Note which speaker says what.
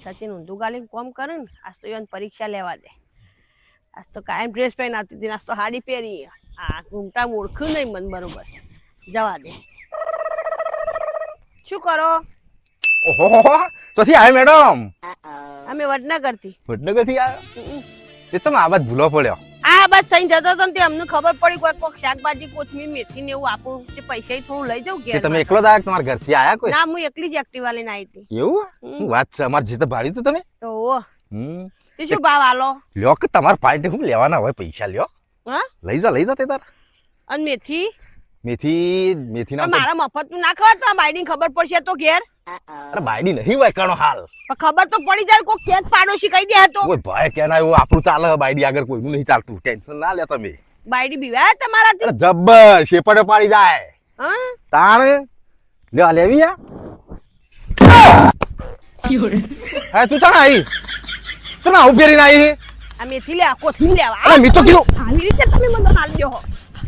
Speaker 1: સચિન ઊંધું ગાલીને કોમ કરે ને આજ તો એને પરીક્ષા લેવા દે. આજ તો કાયમ ડ્રેસ પહેરી આવતી હતી, આજ તો સાડી પહેરી. આ ઘૂમટા ઓળખ્યું નહીં મન બરોબર. જવા દે. શું કરો?
Speaker 2: ઓહો ચોથી આવે મેડમ?
Speaker 1: અમે વડનગરથી.
Speaker 2: વડનગરથી આવ્યો? તે તો આ વાત ભૂલો પડ્યો.
Speaker 1: આ બસ થઈને જતો હતો ને તે અમને ખબર પડી કોઈક શાકભાજી કોથમીર મેથી ને એવું આપું તે પૈસા થોડું લઈ જાઉં
Speaker 2: કે તમે એકલો જ આવ્યા તમારા ઘરથી આયા કોઈ?
Speaker 1: ના હું એકલી જ એક્ટિવા લઈને આવી હતી.
Speaker 2: એવું હું વાત છે અમાર જે તો ભાડી તું તમે
Speaker 1: તો તે શું ભાવ આલો?
Speaker 2: લ્યો કે તમાર પાર્ટી હું લેવાના હોય પૈસા લ્યો.
Speaker 1: હા
Speaker 2: લઈ જા તે તાર.
Speaker 1: અને મેથી
Speaker 2: મેથી ના
Speaker 1: મારા મફત ના ખબર તો બાયડી ખબર પડશે તો ઘેર.
Speaker 2: અરે બાયડી નહીં હોય કણો હાલ
Speaker 1: પણ ખબર તો પડી જાય કોક કેસ પાડોશી કહી દે તો.
Speaker 2: ઓય ભાઈ કેના એવું આપણું ચાલે બાયડી આગળ કોઈનું નહીં ચાલતું, ટેન્શન ના લે તમે.
Speaker 1: બાયડી બીવાય તમારાથી?
Speaker 2: અરે જબ્બર શેપડે પાડી જાય.
Speaker 1: હા
Speaker 2: તાણ લે લેવી આ હા તું તાણ આવી તું ના ઉભેરી ના આવી.
Speaker 1: આ મેથી લે કોથમીર લેવા.
Speaker 2: અરે મી તો કીધું
Speaker 1: આવી રીતે તમે મને હાલ દો.